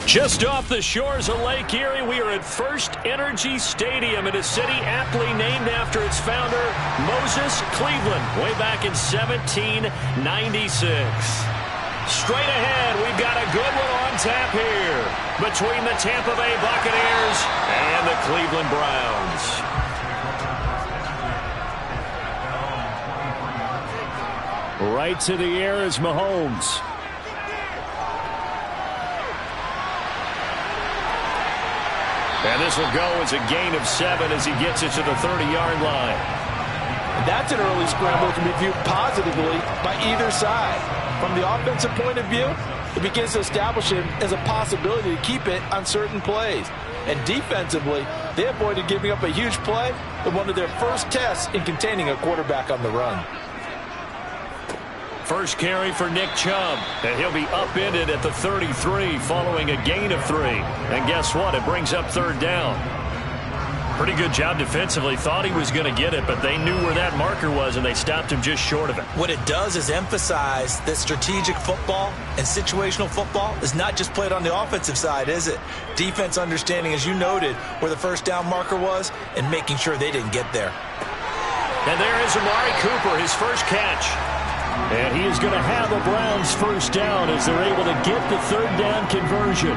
Just off the shores of Lake Erie, we are at First Energy Stadium in a city aptly named after its founder, Moses Cleveland, way back in 1796. Straight ahead, we've got a good one on tap here between the Tampa Bay Buccaneers and the Cleveland Browns. Right to the air is Mahomes. And this will go as a gain of 7 as he gets it to the 30-yard line. And that's an early scramble that can be viewed positively by either side. From the offensive point of view, it begins to establish him as a possibility to keep it on certain plays. And defensively, they avoided giving up a huge play in one of their first tests in containing a quarterback on the run. First carry for Nick Chubb, and he'll be upended at the 33 following a gain of 3. And guess what? It brings up third down. Pretty good job defensively. Thought he was going to get it, but they knew where that marker was, and they stopped him just short of it. What it does is emphasize that strategic football and situational football is not just played on the offensive side, is it? Defense understanding, as you noted, where the first down marker was and making sure they didn't get there. And there is Amari Cooper, his first catch. And he is going to have the Browns first down as they're able to get the third down conversion.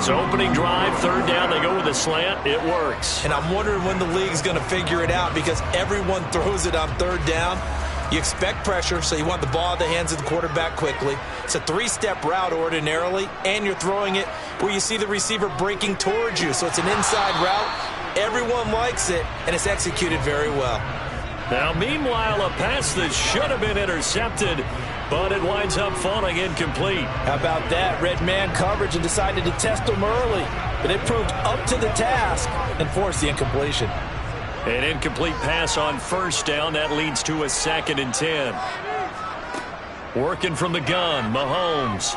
So opening drive, third down, they go with a slant. It works. And I'm wondering when the league's going to figure it out because everyone throws it on third down. You expect pressure, so you want the ball in the hands of the quarterback quickly. It's a three-step route ordinarily, and you're throwing it where you see the receiver breaking towards you. So it's an inside route. Everyone likes it, and it's executed very well. Now, meanwhile, a pass that should have been intercepted, but it winds up falling incomplete. How about that? Red man coverage and decided to test him early, but it proved up to the task and forced the incompletion. An incomplete pass on first down. That leads to a 2nd and 10. Working from the gun, Mahomes.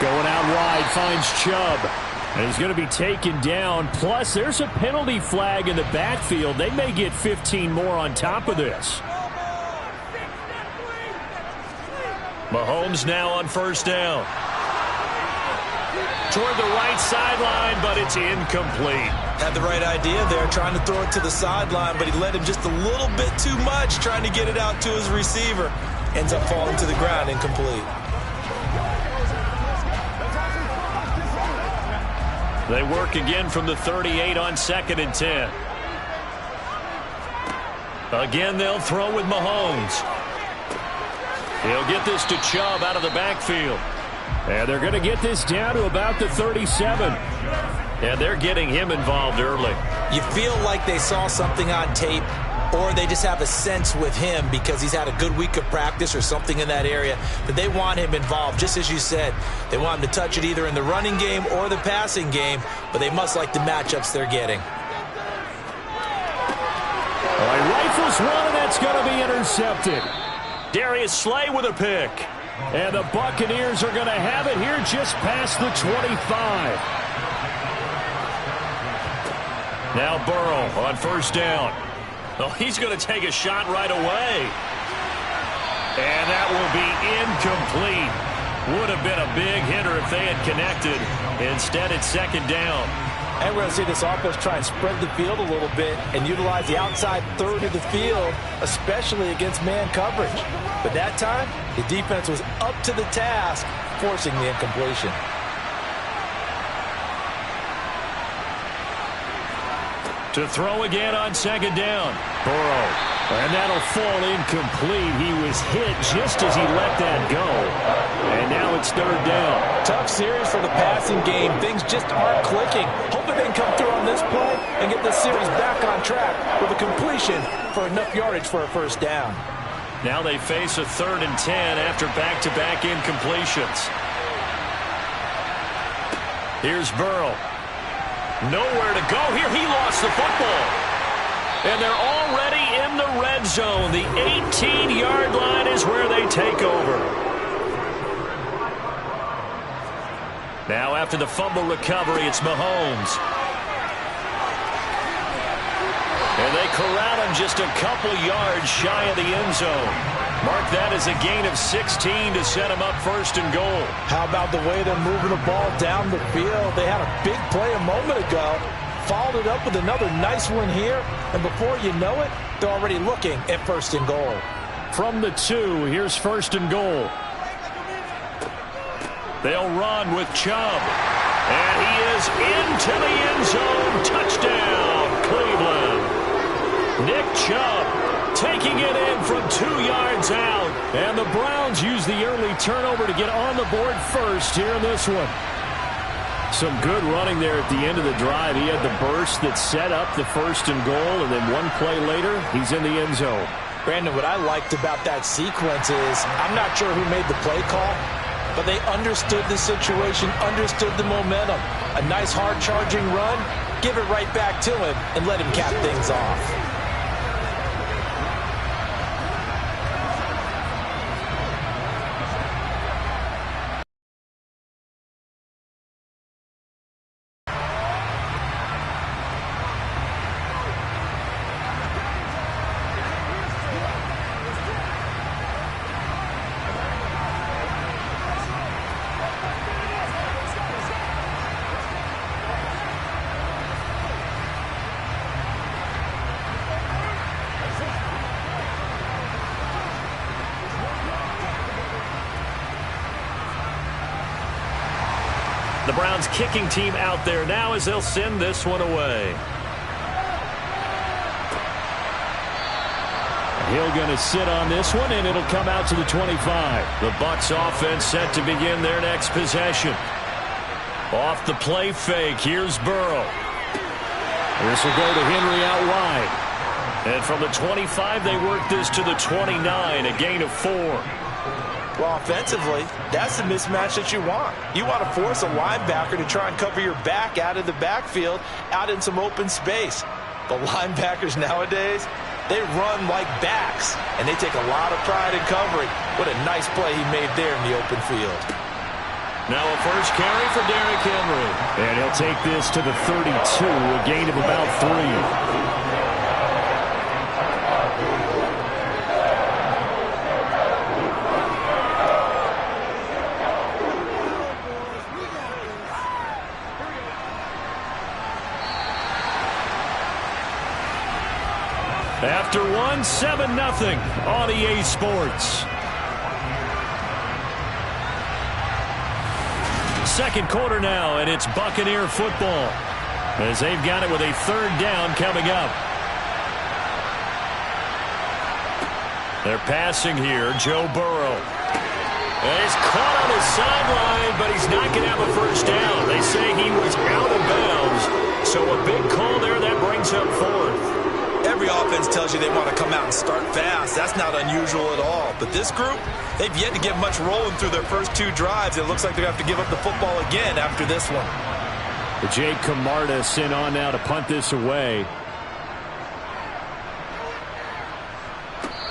Going out wide, finds Chubb. And he's going to be taken down. Plus, there's a penalty flag in the backfield. They may get 15 more on top of this. Mahomes now on first down. Toward the right sideline, but it's incomplete. Had the right idea there, trying to throw it to the sideline, but he led him just a little bit too much, trying to get it out to his receiver. Ends up falling to the ground, incomplete. They work again from the 38 on 2nd and 10. Again, they'll throw with Mahomes. He'll get this to Chubb out of the backfield. And they're going to get this down to about the 37. And they're getting him involved early. You feel like they saw something on tape, or they just have a sense with him because he's had a good week of practice or something in that area that they want him involved. Just as you said, they want him to touch it either in the running game or the passing game, but they must like the matchups they're getting. All right, rifles one, and that's going to be intercepted. Darius Slay with a pick. And the Buccaneers are going to have it here just past the 25. Now Burrow on first down. Oh, he's going to take a shot right away. And that will be incomplete. Would have been a big hitter if they had connected. Instead, it's 2nd down. And we're going to see this offense try and spread the field a little bit and utilize the outside third of the field, especially against man coverage. But that time, the defense was up to the task, forcing the incompletion. To throw again on 2nd down. Burrow. And that'll fall incomplete. He was hit just as he let that go. And now it's 3rd down. Tough series for the passing game. Things just aren't clicking. Hoping they can come through on this play and get the series back on track with a completion for enough yardage for a first down. Now they face a 3rd and 10 after back-to-back incompletions. Here's Burrow. Nowhere to go here. He lost the football. And they're already in the red zone. The 18-yard line is where they take over. Now after the fumble recovery, it's Mahomes. And they corral him just a couple yards shy of the end zone. Mark that as a gain of 16 to set him up first and goal. How about the way they're moving the ball down the field? They had a big play a moment ago, followed it up with another nice one here, and before you know it, they're already looking at first and goal. From the 2, here's first and goal. They'll run with Chubb. And he is into the end zone. Touchdown, Cleveland. Nick Chubb taking it in from 2 yards out. And the Browns use the early turnover to get on the board first here in this one. Some good running there at the end of the drive. He had the burst that set up the first and goal, and then one play later, he's in the end zone. Brandon, what I liked about that sequence is I'm not sure who made the play call, but they understood the situation, understood the momentum. A nice hard-charging run, give it right back to him, and let him cap things off. The Browns kicking team out there now as they'll send this one away. Hill going to sit on this one, and it'll come out to the 25. The Bucs offense set to begin their next possession. Off the play fake, here's Burrow. This will go to Henry out wide. And from the 25, they work this to the 29, a gain of 4. Well, offensively, that's the mismatch that you want. You want to force a linebacker to try and cover your back out of the backfield, out in some open space. The linebackers nowadays, they run like backs, and they take a lot of pride in covering. What a nice play he made there in the open field. Now a first carry for Derrick Henry. And he'll take this to the 32, a gain of about 3. After 7-0 on EA Sports. Second quarter now, and it's Buccaneer football as they've got it with a third down coming up. They're passing here, Joe Burrow. And he's caught on his sideline, but he's not going to have a first down. They say he was out of bounds, so a big call there that brings up fourth. Every offense tells you they want to come out and start fast. That's not unusual at all. But this group, they've yet to get much rolling through their first 2 drives. It looks like they're going to have to give up the football again after this one. Jake Camarda sent on now to punt this away.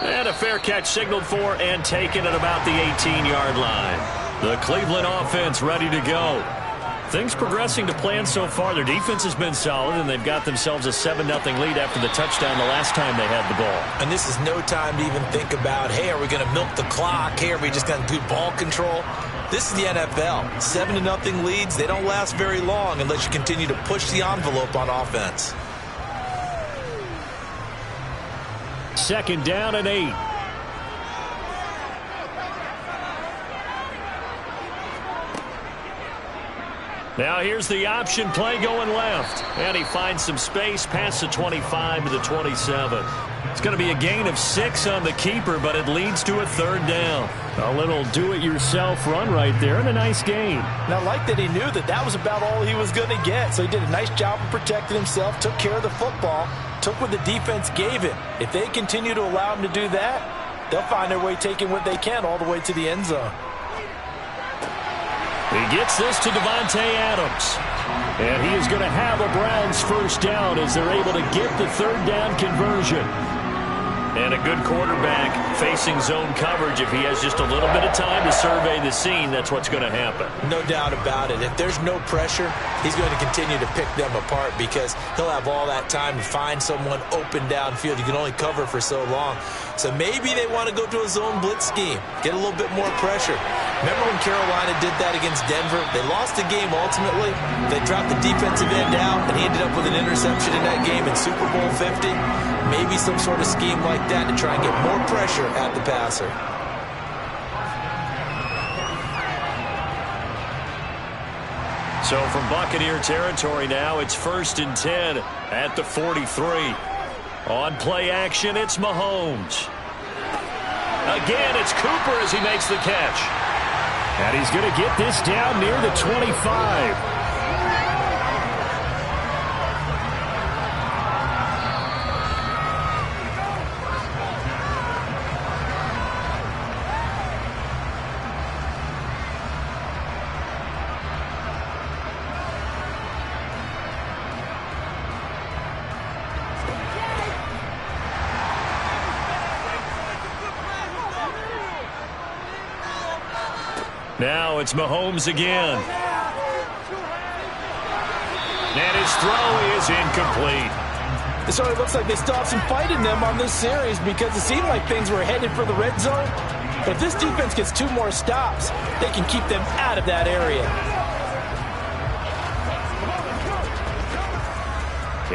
And a fair catch signaled for and taken at about the 18-yard line. The Cleveland offense ready to go. Things progressing to plan so far. Their defense has been solid, and they've got themselves a 7-0 lead after the touchdown the last time they had the ball. And this is no time to even think about, hey, are we going to milk the clock? Hey, are we just going to do ball control? This is the NFL. 7-0 leads, they don't last very long unless you continue to push the envelope on offense. Second down and 8. Now here's the option play going left. And he finds some space past the 25 to the 27. It's going to be a gain of 6 on the keeper, but it leads to a third down. A little do-it-yourself run right there and a nice gain. And I like that he knew that that was about all he was going to get. So he did a nice job of protecting himself, took care of the football, took what the defense gave him. If they continue to allow him to do that, they'll find their way taking what they can all the way to the end zone. He gets this to Davante Adams. And he is going to have a Browns first down as they're able to get the third down conversion. And a good quarterback facing zone coverage, if he has just a little bit of time to survey the scene, that's what's going to happen. No doubt about it. If there's no pressure, he's going to continue to pick them apart because he'll have all that time to find someone open downfield. You can only cover for so long. So maybe they want to go to a zone blitz scheme, get a little bit more pressure. Remember when Carolina did that against Denver? They lost the game ultimately. They dropped the defensive end out, and he ended up with an interception in that game in Super Bowl 50. Maybe some sort of scheme like that to try and get more pressure at the passer. So from Buccaneer territory now, it's 1st and 10 at the 43. On play action, it's Mahomes. Again, it's Cooper as he makes the catch. And he's going to get this down near the 25. Now it's Mahomes again. And his throw is incomplete. It sort of looks like they still have some fight in them on this series because it seemed like things were headed for the red zone. But if this defense gets 2 more stops, they can keep them out of that area.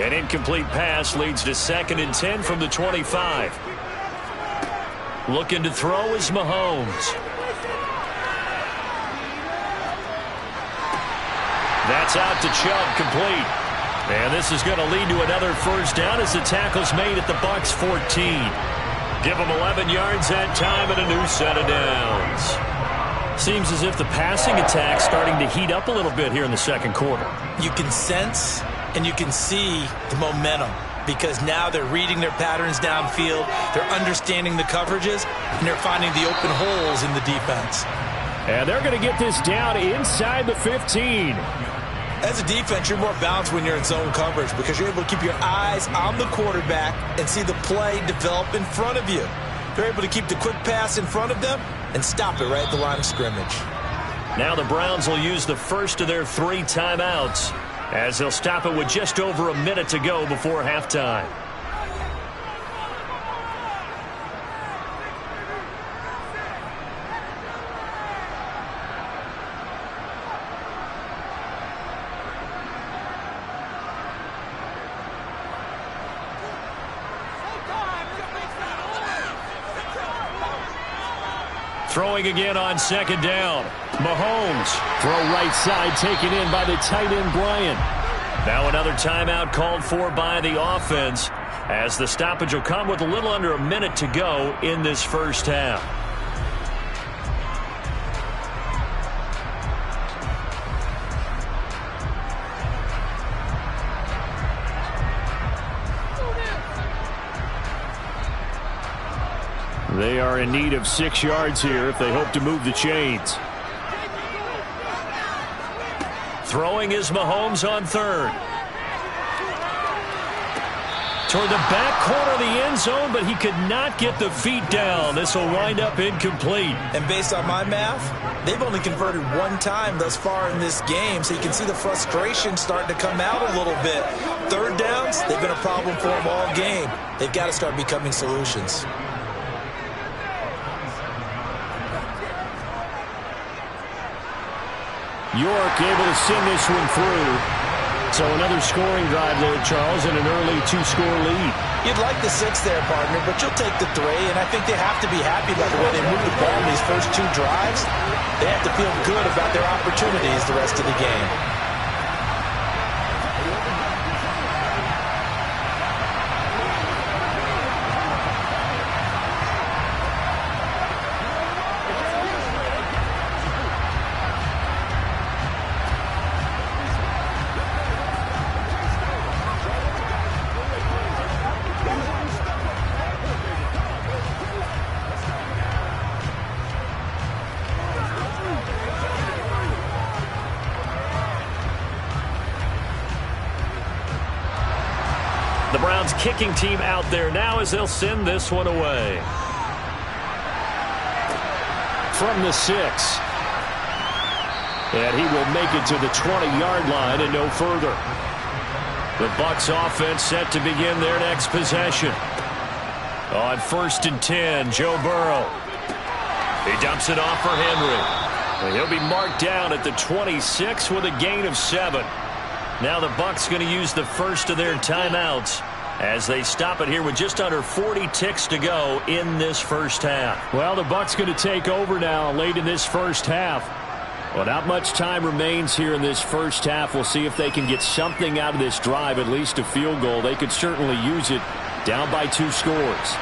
An incomplete pass leads to 2nd and 10 from the 25. Looking to throw is Mahomes. That's out to Chubb, complete. And this is going to lead to another first down as the tackle's made at the Bucs 14. Give them 11 yards that time and a new set of downs. Seems as if the passing attack's starting to heat up a little bit here in the second quarter. You can sense and you can see the momentum because now they're reading their patterns downfield, they're understanding the coverages, and they're finding the open holes in the defense. And they're going to get this down inside the 15. As a defense, you're more balanced when you're in zone coverage because you're able to keep your eyes on the quarterback and see the play develop in front of you. They're able to keep the quick pass in front of them and stop it right at the line of scrimmage. Now the Browns will use the first of their 3 timeouts as they'll stop it with just over a minute to go before halftime. Throwing again on 2nd down. Mahomes. Throw right side taken in by the tight end Bryant. Now another timeout called for by the offense as the stoppage will come with a little under a minute to go in this first half. They are in need of 6 yards here if they hope to move the chains. Throwing is Mahomes on 3rd. Toward the back corner of the end zone, but he could not get the feet down. This will wind up incomplete. And based on my math, they've only converted 1 time thus far in this game, so you can see the frustration starting to come out a little bit. 3rd downs, they've been a problem for them all game. They've got to start becoming solutions. York able to send this one through. So another scoring drive there, Charles, and an early 2-score lead. You'd like the 6 there, partner, but you'll take the 3, and I think they have to be happy by the way they moved the ball in these first 2 drives. They have to feel good about their opportunities the rest of the game. The Browns kicking team out there now as they'll send this one away. From the 6. And he will make it to the 20-yard line and no further. The Bucs offense set to begin their next possession. On 1st and 10, Joe Burrow. He dumps it off for Henry. And he'll be marked down at the 26 with a gain of 7. Now the Bucs going to use the first of their timeouts as they stop it here with just under 40 ticks to go in this first half. Well, the Bucs going to take over now late in this first half. Well, not much time remains here in this first half. We'll see if they can get something out of this drive, at least a field goal. They could certainly use it down by 2 scores.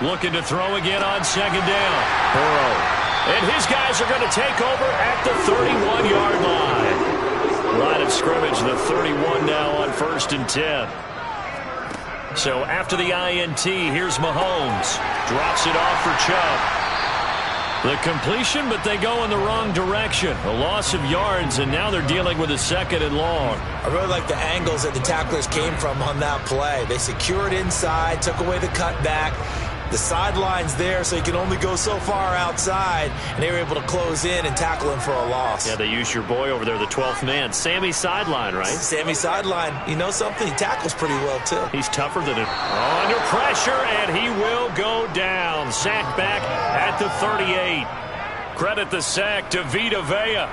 Looking to throw again on 2nd down. Burrow. And his guys are going to take over at the 31-yard line. Line of scrimmage, the 31 now on 1st and 10. So after the INT, here's Mahomes. Drops it off for Chubb. The completion, but they go in the wrong direction. A loss of yards, and now they're dealing with a 2nd and long. I really like the angles that the tacklers came from on that play. They secured inside, took away the cutback. The sideline's there, so you can only go so far outside, and they were able to close in and tackle him for a loss. Yeah, they used your boy over there, the 12th man. Sammy Sideline, right? Sammy Sideline. You know something? He tackles pretty well, too. He's tougher than it. Under pressure, and he will go down. Sacked back at the 38. Credit the sack to Vita Vea.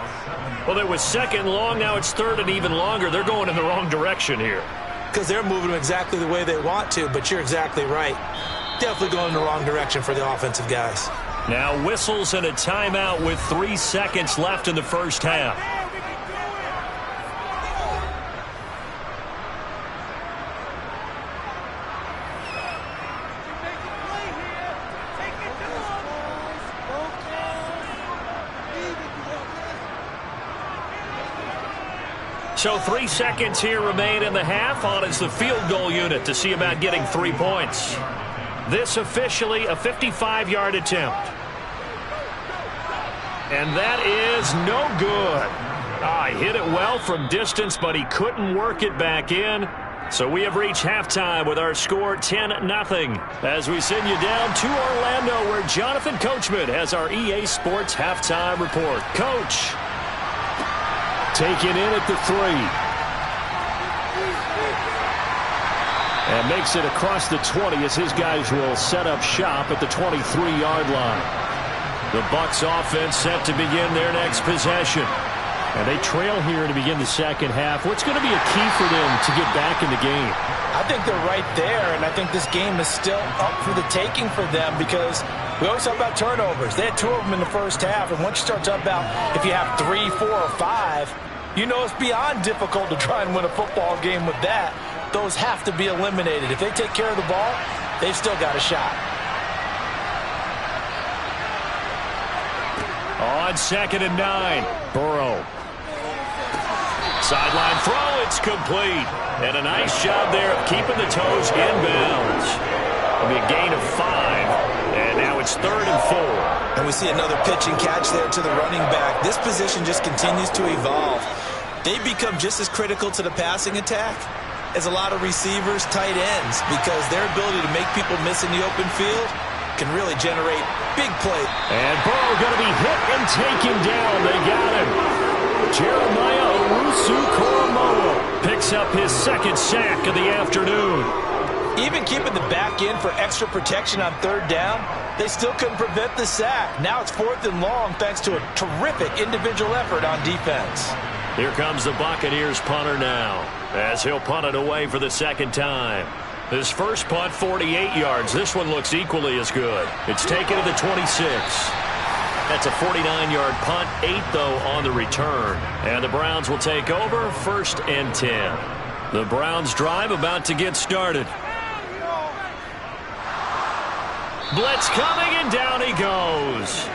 Well, it was 2nd long. Now it's 3rd and even longer. They're going in the wrong direction here. Because they're moving exactly the way they want to, but you're exactly right. Definitely going in the wrong direction for the offensive guys. Now whistles and a timeout with 3 seconds left in the first half. So 3 seconds here remain in the half. On is the field goal unit to see about getting 3 points. This officially a 55-yard attempt. And that is no good. He hit it well from distance, but he couldn't work it back in. So we have reached halftime with our score 10-0. As we send you down to Orlando, where Jonathan Coachman has our EA Sports halftime report. Coach. Taken in at the 3. And makes it across the 20 as his guys will set up shop at the 23-yard line. The Bucs offense set to begin their next possession. And they trail here to begin the second half. What's going to be a key for them to get back in the game? I think they're right there, and I think this game is still up for the taking for them because we always talk about turnovers. They had 2 of them in the first half, and once you start talking about if you have 3, 4, or 5, you know it's beyond difficult to try and win a football game with that. Those have to be eliminated. If they take care of the ball, they've still got a shot. On 2nd and 9, Burrow. Sideline throw, it's complete. And a nice job there of keeping the toes in bounds. It'll be a gain of 5. And now it's 3rd and 4. And we see another pitch and catch there to the running back. This position just continues to evolve. They become just as critical to the passing attack as a lot of receivers, tight ends, because their ability to make people miss in the open field can really generate big plays. And Burrow going to be hit and taken down. They got him. Jeremiah Owusu-Koramoah picks up his 2nd sack of the afternoon. Even keeping the back end for extra protection on 3rd down, they still couldn't prevent the sack. Now it's 4th and long thanks to a terrific individual effort on defense. Here comes the Buccaneers punter now, as he'll punt it away for the 2nd time. His first punt, 48 yards. This one looks equally as good. It's taken to the 26. That's a 49-yard punt, 8, though, on the return. And the Browns will take over, 1st and 10. The Browns drive about to get started. Blitz coming, and down he goes.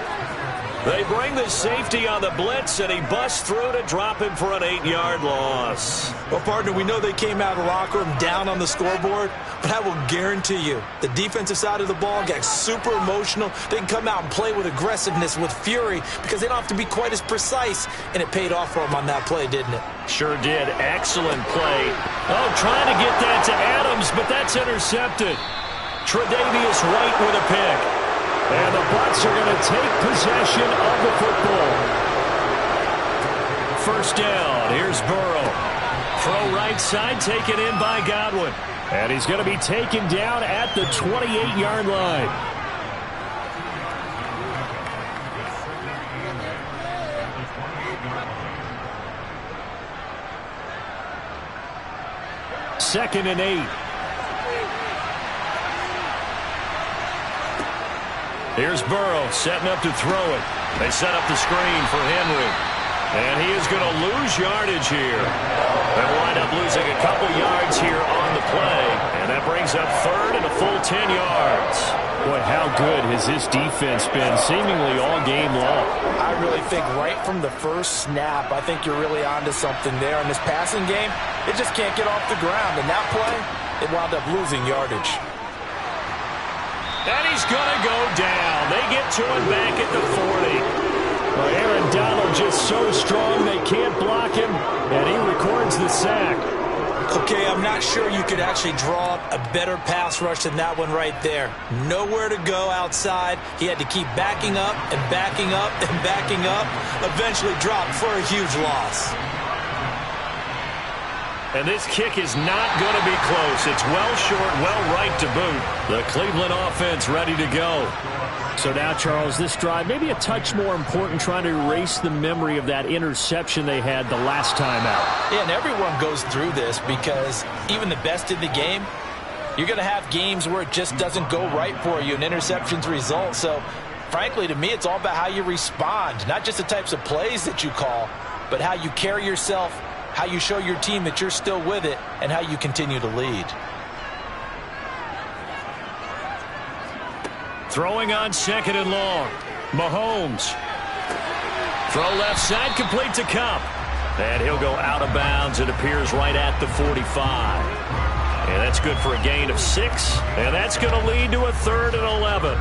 They bring the safety on the blitz, and he busts through to drop him for an 8-yard loss. Well, partner, we know they came out of the locker room down on the scoreboard, but I will guarantee you the defensive side of the ball got super emotional. They can come out and play with aggressiveness, with fury, because they don't have to be quite as precise, and it paid off for them on that play, didn't it? Sure did. Excellent play. Oh, trying to get that to Adams, but that's intercepted. Tre'Davious White with a pick. And the Bucs are going to take possession of the football. First down. Here's Burrow. Throw right side, taken in by Godwin. And he's going to be taken down at the 28-yard line. Second and 8. Here's Burrow setting up to throw it. They set up the screen for Henry. And he is going to lose yardage here. They'll wind up losing a couple yards here on the play. And that brings up third and a full 10 yards. Boy, how good has this defense been seemingly all game long? I really think right from the first snap, I think you're really onto something there. In this passing game, it just can't get off the ground. And that play, it wound up losing yardage. And he's going to go down. They get to him back at the 40. Well, Aaron Donald just so strong they can't block him, and he records the sack. Okay, I'm not sure you could actually draw up a better pass rush than that one right there. Nowhere to go outside. He had to keep backing up and backing up and backing up. Eventually dropped for a huge loss. And this kick is not going to be close. It's well short, well right to boot. The Cleveland offense ready to go. So now, Charles, this drive maybe a touch more important, trying to erase the memory of that interception they had the last time out. Yeah, and everyone goes through this because even the best in the game, you're going to have games where it just doesn't go right for you and interceptions result. So, frankly, to me, it's all about how you respond, not just the types of plays that you call, but how you carry yourself, how you show your team that you're still with it, and how you continue to lead. Throwing on second and long. Mahomes. Throw left side, complete to Kupp. And he'll go out of bounds. It appears right at the 45. And that's good for a gain of 6. And that's going to lead to a 3rd and 11.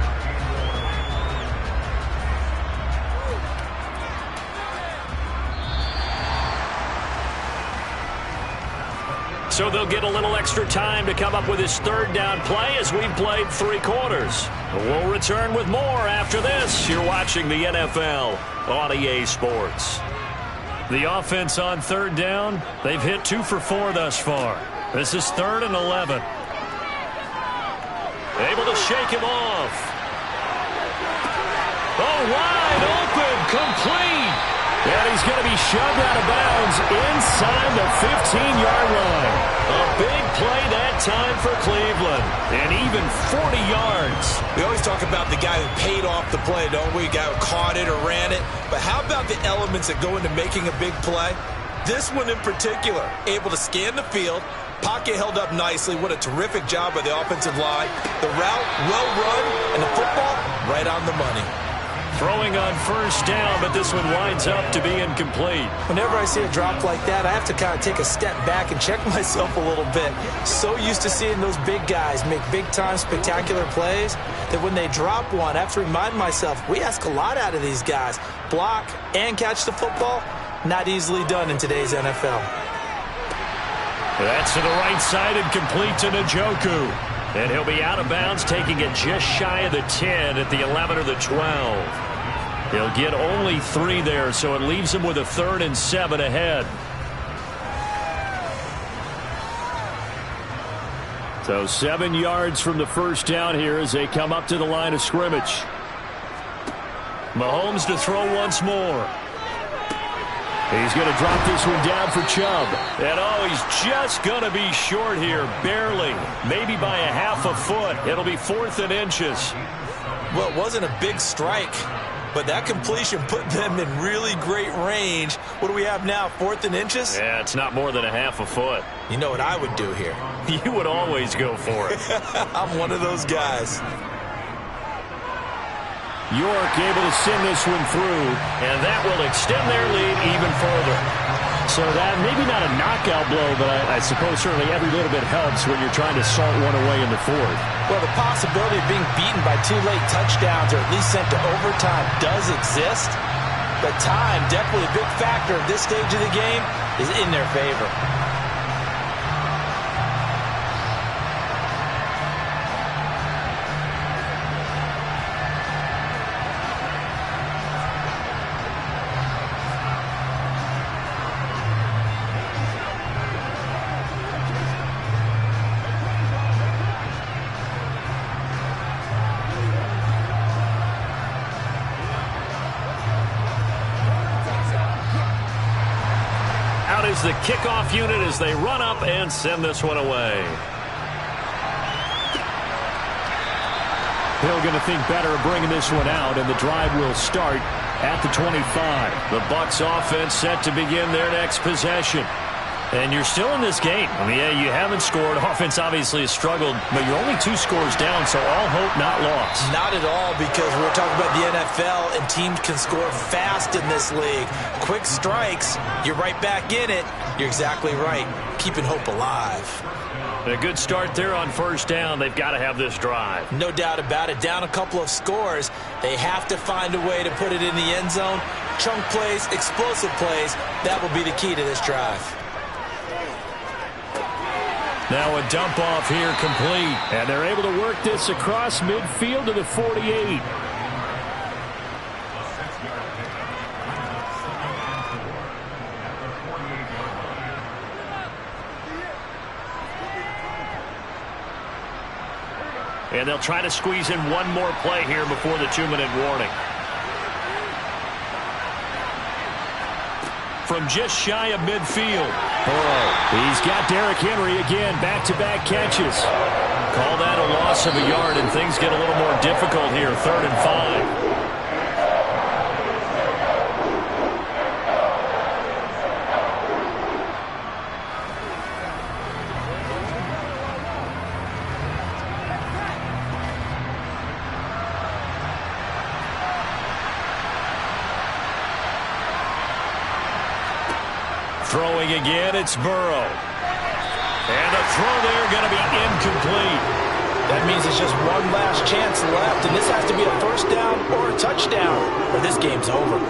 So they'll get a little extra time to come up with his 3rd down play as we've played 3 quarters. We'll return with more after this. You're watching the NFL on EA Sports. The offense on 3rd down, they've hit 2 for 4 thus far. This is 3rd and 11. Able to shake him off. Oh, wide open, complete. And he's going to be shoved out of bounds inside the 15-yard line. A big play that time for Cleveland. And even 40 yards. We always talk about the guy who paid off the play, don't we? The guy who caught it or ran it. But how about the elements that go into making a big play? This one in particular, able to scan the field. Pocket held up nicely. What a terrific job by the offensive line. The route, well run, and the football, right on the money. Throwing on 1st down, but this one winds up to be incomplete. Whenever I see a drop like that, I have to kind of take a step back and check myself a little bit. So used to seeing those big guys make big-time spectacular plays that when they drop one, I have to remind myself, we ask a lot out of these guys. Block and catch the football, not easily done in today's NFL. That's to the right side and complete to Njoku. And he'll be out of bounds, taking it just shy of the 10 at the 11 or the 12. He'll get only 3 there, so it leaves him with a 3rd and 7 ahead. So 7 yards from the 1st down here as they come up to the line of scrimmage. Mahomes to throw once more. He's going to drop this one down for Chubb. And, oh, he's just going to be short here, barely. Maybe by a half a foot. It'll be 4th and inches. Well, it wasn't a big strike, but that completion put them in really great range. What do we have now, 4th and inches? Yeah, it's not more than a half a foot. You know what I would do here? You would always go for it. I'm one of those guys. York able to send this one through. And that will extend their lead even further. So that maybe not a knockout blow, but I suppose certainly every little bit helps when you're trying to salt one away in the fourth. Well, the possibility of being beaten by 2 late touchdowns or at least sent to overtime does exist. But time, definitely a big factor at this stage of the game, is in their favor. Is the kickoff unit as they run up and send this one away. Hill going to think better of bringing this one out, and the drive will start at the 25. The Bucs offense set to begin their next possession. And you're still in this game. I mean, yeah, you haven't scored. Offense obviously has struggled, but you're only 2 scores down, so all hope not lost. Not at all, because we're talking about the NFL, and teams can score fast in this league. Quick strikes, you're right back in it. You're exactly right. Keeping hope alive. A good start there on first down. They've got to have this drive. No doubt about it. Down a couple of scores. They have to find a way to put it in the end zone. Chunk plays, explosive plays. That will be the key to this drive. Now a dump off here complete. And they're able to work this across midfield to the 48. And they'll try to squeeze in one more play here before the 2-minute warning. From just shy of midfield. He's got Derrick Henry again, back-to-back catches. Call that a loss of a yard, and things get a little more difficult here, 3rd and 5. Throwing again, it's Burrow. And the throw there going to be incomplete. That means it's just one last chance left, and this has to be a first down or a touchdown, or this game's over.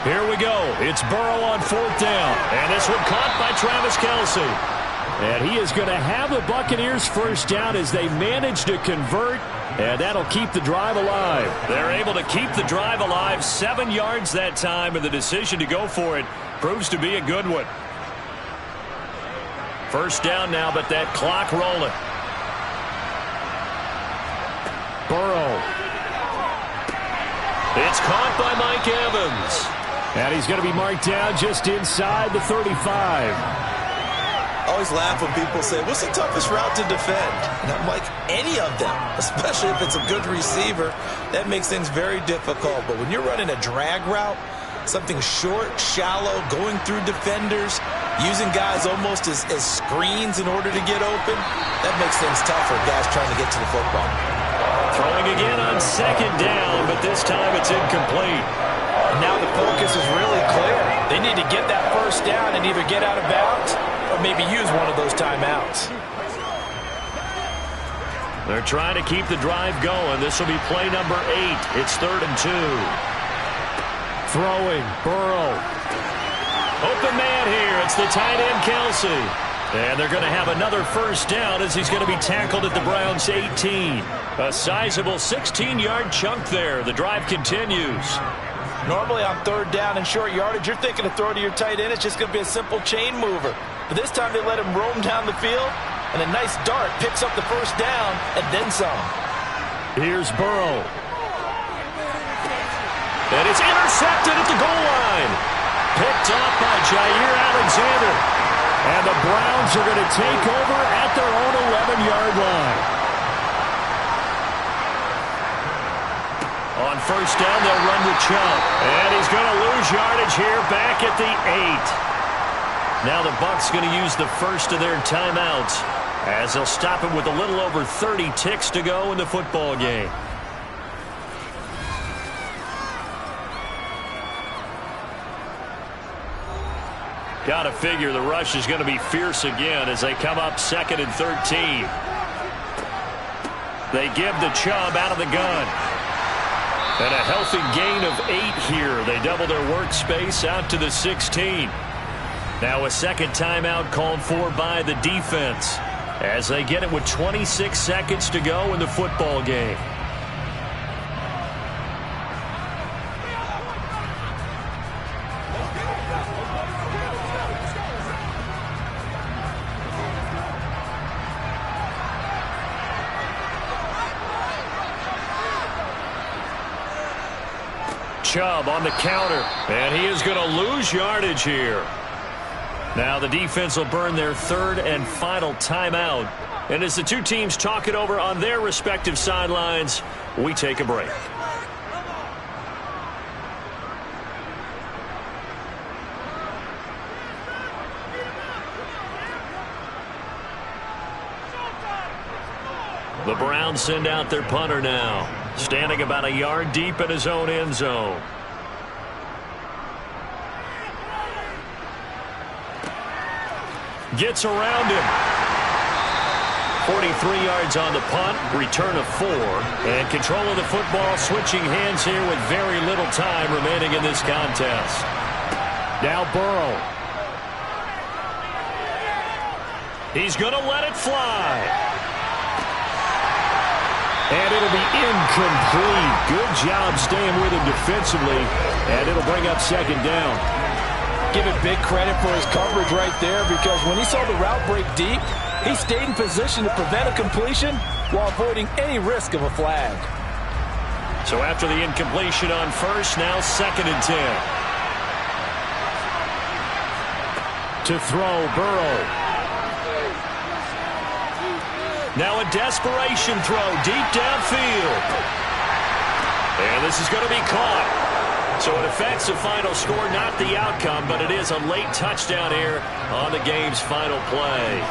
Here we go. It's Burrow on 4th down. And this one caught by Travis Kelce. And he is going to have the Buccaneers first down as they manage to convert, and that'll keep the drive alive. They're able to keep the drive alive, 7 yards that time, and the decision to go for it proves to be a good one. First down now, but that clock rolling. Burrow. It's caught by Mike Evans. And he's going to be marked down just inside the 35. I always laugh when people say, what's the toughest route to defend? And I'm like, any of them, especially if it's a good receiver. That makes things very difficult. But when you're running a drag route, something short, shallow, going through defenders, using guys almost as screens in order to get open, that makes things tough for guys trying to get to the football. Throwing again on 2nd down, but this time it's incomplete. And now the focus is really clear. They need to get that first down and either get out of bounds or maybe use one of those timeouts. They're trying to keep the drive going. This will be play number 8. It's 3rd and 2. Throwing, Burrow. Open man here. It's the tight end, Kelce. And they're going to have another first down as he's going to be tackled at the Browns' 18. A sizable 16-yard chunk there. The drive continues. Normally on 3rd down and short yardage, you're thinking to throw to your tight end. It's just going to be a simple chain mover. But this time they let him roam down the field, and a nice dart picks up the first down and then some. Here's Burrow. And it's intercepted at the goal line. Picked off by Jair Alexander. And the Browns are going to take over at their own 11-yard line. On first down, they'll run with Chubb. And he's going to lose yardage here back at the 8. Now the Bucs going to use the first of their timeouts as they'll stop it with a little over 30 ticks to go in the football game. Got to figure the rush is going to be fierce again as they come up 2nd and 13. They give the Chubb out of the gun. And a healthy gain of 8 here. They double their workspace out to the 16. Now a second timeout called for by the defense as they get it with 26 seconds to go in the football game. Chubb on the counter, and he is going to lose yardage here. Now the defense will burn their third and final timeout. And as the two teams talk it over on their respective sidelines, we take a break. The Browns send out their punter now, standing about a yard deep in his own end zone. Gets around him. 43 yards on the punt, return of 4, and control of the football switching hands here with very little time remaining in this contest. Now Burrow. He's going to let it fly. And it'll be incomplete. Good job staying with him defensively, and it'll bring up second down. Give it big credit for his coverage right there, because when he saw the route break deep, he stayed in position to prevent a completion while avoiding any risk of a flag. So after the incompletion on first, now 2nd and 10. To throw, Burrow. Now a desperation throw deep downfield. And this is going to be caught. So it affects the final score, not the outcome, but it is a late touchdown here on the game's final play.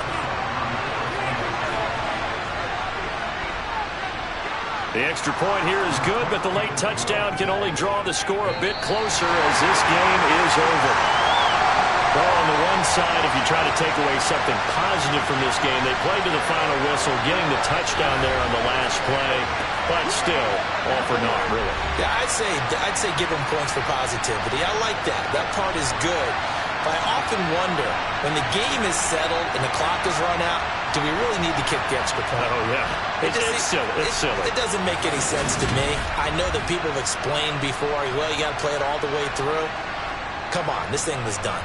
The extra point here is good, but the late touchdown can only draw the score a bit closer as this game is over. Well, on the one side, if you try to take away something positive from this game, they played to the final whistle, getting the touchdown there on the last play, but still, all for naught, really. Yeah, I'd say give them points for positivity. I like that. That part is good. But I often wonder, when the game is settled and the clock is run out, do we really need to kick the extra point? Oh, yeah. It's silly. It's silly. It doesn't make any sense to me. I know that people have explained before, well, you got to play it all the way through. Come on, this thing was done.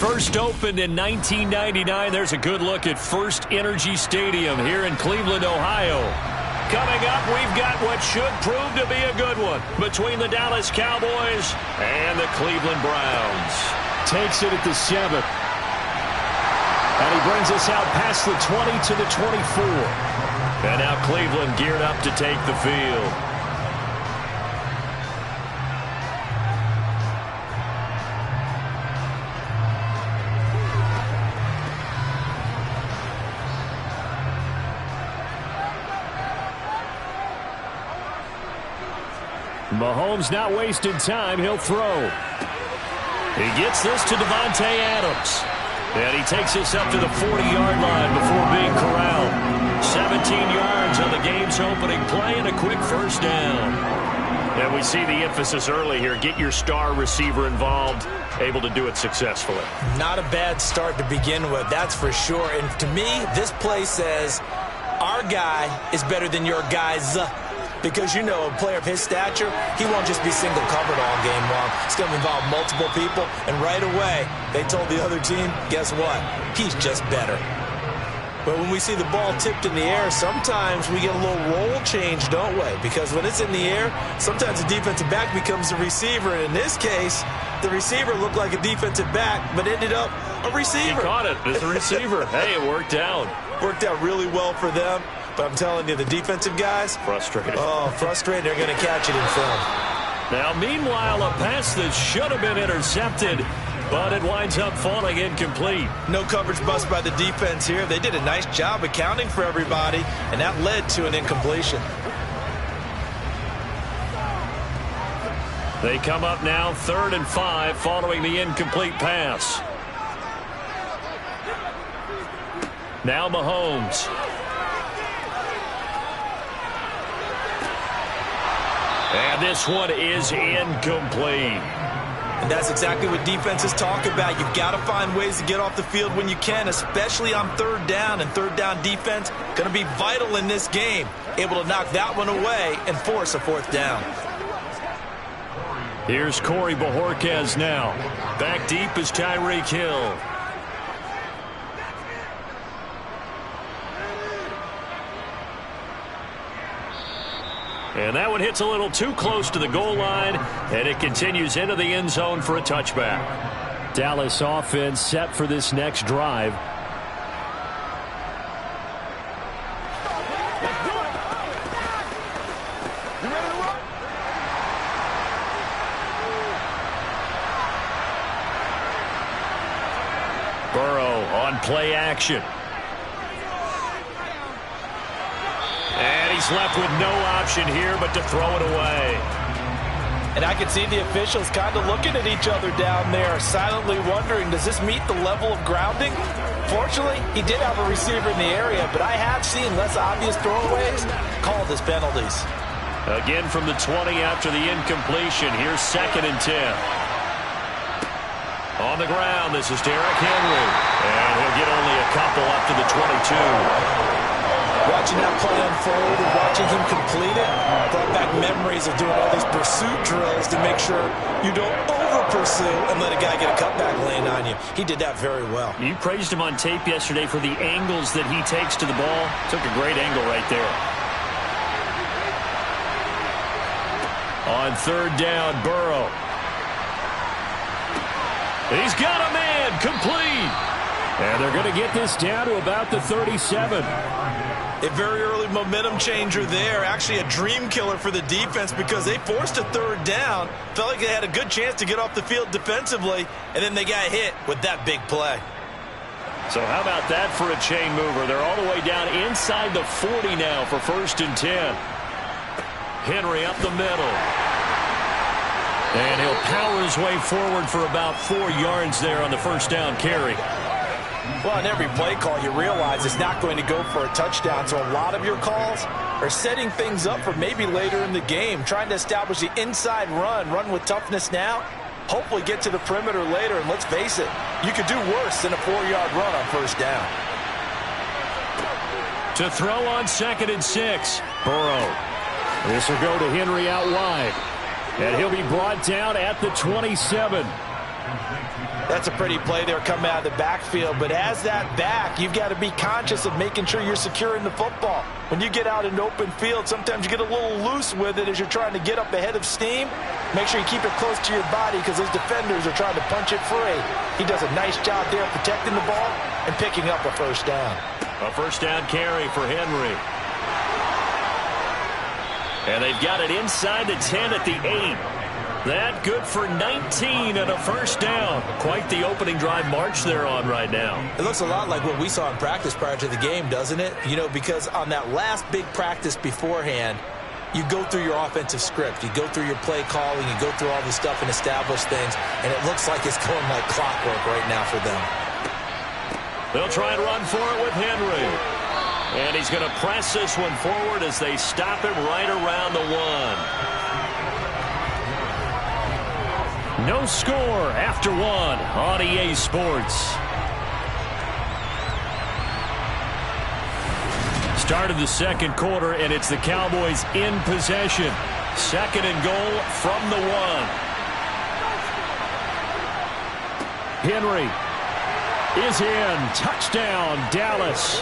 First opened in 1999. There's a good look at First Energy Stadium here in Cleveland, Ohio. Coming up, we've got what should prove to be a good one between the Dallas Cowboys and the Cleveland Browns. Takes it at the 7. And he brings us out past the 20 to the 24. And now Cleveland geared up to take the field. Mahomes not wasting time. He'll throw. He gets this to Davante Adams. And he takes this up to the 40-yard line before being corralled. 17 yards on the game's opening play and a quick first down. And we see the emphasis early here. Get your star receiver involved, able to do it successfully. Not a bad start to begin with, that's for sure. And to me, this play says our guy is better than your guys. Because, you know, a player of his stature, he won't just be single covered all game long. It's going to involve multiple people. And right away, they told the other team, guess what? He's just better. But when we see the ball tipped in the air, sometimes we get a little roll change, don't we? Because when it's in the air, sometimes the defensive back becomes the receiver. And in this case, the receiver looked like a defensive back, but ended up a receiver. He caught it as a receiver. Hey, it worked out. Worked out really well for them. But I'm telling you, the defensive guys, frustrated. Oh, frustrated. They're going to catch it in film. Now, meanwhile, a pass that should have been intercepted, but it winds up falling incomplete. No coverage bust by the defense here. They did a nice job accounting for everybody, and that led to an incompletion. They come up now 3rd and 5 following the incomplete pass. Now Mahomes. And this one is incomplete. And that's exactly what defenses talk about. You've got to find ways to get off the field when you can, especially on 3rd down. And 3rd down defense going to be vital in this game. Able to knock that one away and force a 4th down. Here's Corey Bojorquez now. Back deep is Tyreek Hill. And that one hits a little too close to the goal line, and it continues into the end zone for a touchback. Dallas offense set for this next drive. Burrow on play action. And he's left with no option here but to throw it away. And I can see the officials kind of looking at each other down there, silently wondering, does this meet the level of grounding? Fortunately, he did have a receiver in the area, but I have seen less obvious throwaways called as penalties. Again from the 20 after the incompletion. Here's 2nd and 10. On the ground, this is Derrick Henry. And he'll get only a couple up to the 22. Watching that play unfold and watching him complete it brought back memories of doing all these pursuit drills to make sure you don't over-pursue and let a guy get a cutback lane on you. He did that very well. You praised him on tape yesterday for the angles that he takes to the ball. Took a great angle right there. On 3rd down, Burrow. He's got a man, complete. And they're going to get this down to about the 37. A very early momentum changer there. Actually a dream killer for the defense because they forced a 3rd down. Felt like they had a good chance to get off the field defensively, and then they got hit with that big play. So how about that for a chain mover? They're all the way down inside the 40 now for 1st and 10. Henry up the middle. And he'll power his way forward for about 4 yards there on the 1st down carry. Well, in every play call, you realize it's not going to go for a touchdown, so a lot of your calls are setting things up for maybe later in the game, trying to establish the inside run with toughness now, hopefully get to the perimeter later, and let's face it, you could do worse than a 4-yard run on 1st down. To throw on 2nd and 6, Burrow. This will go to Henry out wide, and he'll be brought down at the 27. That's a pretty play there coming out of the backfield. But as that back, you've got to be conscious of making sure you're securing the football. When you get out in open field, sometimes you get a little loose with it as you're trying to get up ahead of steam. Make sure you keep it close to your body because those defenders are trying to punch it free. He does a nice job there protecting the ball and picking up a first down. A first down carry for Henry. And they've got it inside the 10 at the 8. That good for 19 and a first down. Quite the opening drive march they're on right now. It looks a lot like what we saw in practice prior to the game, doesn't it? You know, because on that last big practice beforehand, you go through your offensive script. You go through your play calling. You go through all this stuff and establish things. And it looks like it's going like clockwork right now for them. They'll try and run for it with Henry. And he's going to press this one forward as they stop him right around the 1. No score after 1 on EA Sports. Start of the second quarter, and it's the Cowboys in possession. Second and goal from the 1. Henry is in. Touchdown, Dallas.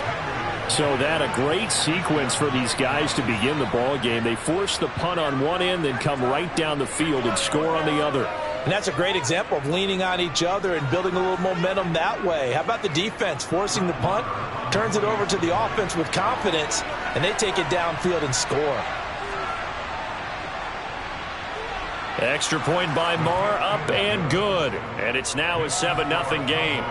So that a great sequence for these guys to begin the ball game. They force the punt on one end, then come right down the field and score on the other. And that's a great example of leaning on each other and building a little momentum that way. How about the defense forcing the punt, turns it over to the offense with confidence, and they take it downfield and score. Extra point by Marr, up and good. And it's now a 7-0 game.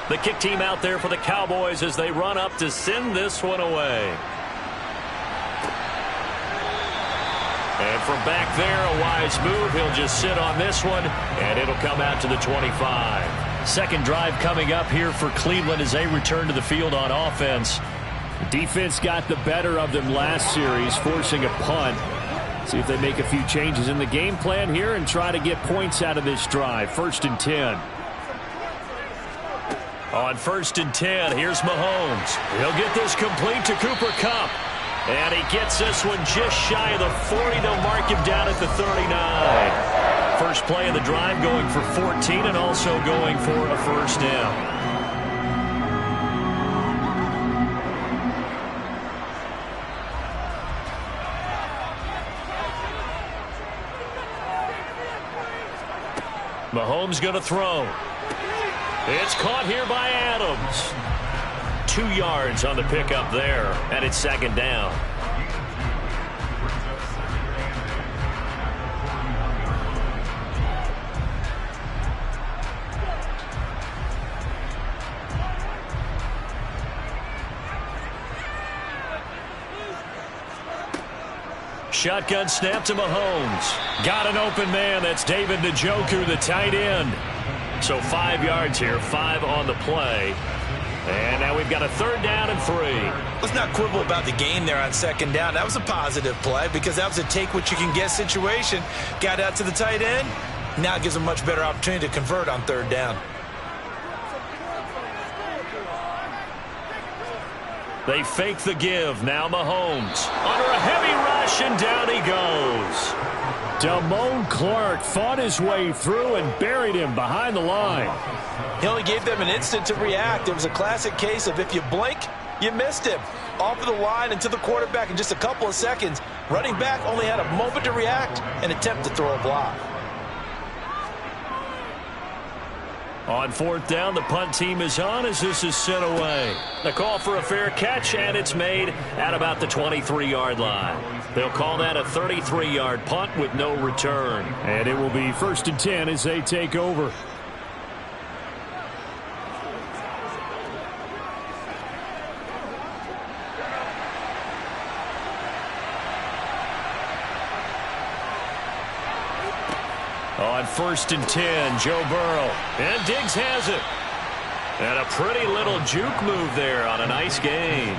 The kick team out there for the Cowboys as they run up to send this one away. And from back there, a wise move. He'll just sit on this one, and it'll come out to the 25. Second drive coming up here for Cleveland as they return to the field on offense. Defense got the better of them last series, forcing a punt. See if they make a few changes in the game plan here and try to get points out of this drive. 1st and 10. On 1st and 10, here's Mahomes. He'll get this complete to Cooper Kupp. And he gets this one just shy of the 40. They'll mark him down at the 39. First play of the drive going for 14 and also going for a first down. Mahomes going to throw. It's caught here by Adams. 2 yards on the pickup there, and it's second down. Shotgun snap to Mahomes. Got an open man. That's David Njoku, the tight end. So 5 yards here, 5 on the play. And now we've got a 3rd down and 3. Let's not quibble about the gain there on second down. That was a positive play because that was a take-what-you-can-get situation. Got out to the tight end. Now it gives them a much better opportunity to convert on 3rd down. They fake the give. Now Mahomes under a heavy rush, and down he goes. Damone Clark fought his way through and buried him behind the line. He only gave them an instant to react. It was a classic case of if you blink, you missed him. Off of the line and to the quarterback in just a couple of seconds. Running back only had a moment to react and attempt to throw a block. On 4th down, the punt team is on as this is sent away. The call for a fair catch, and it's made at about the 23-yard line. They'll call that a 33-yard punt with no return. And it will be 1st and 10 as they take over. On 1st and 10, Joe Burrow. And Diggs has it. And a pretty little juke move there on a nice gain.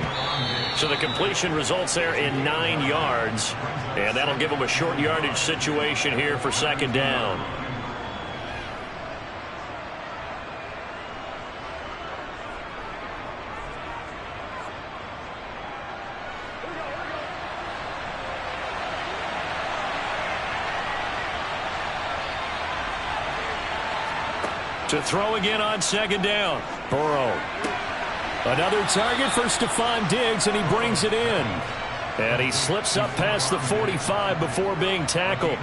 So the completion results there in 9 yards. And that'll give them a short yardage situation here for 2nd down. To throw again on 2nd down. Burrow. Another target for Stephon Diggs, and he brings it in. And he slips up past the 45 before being tackled.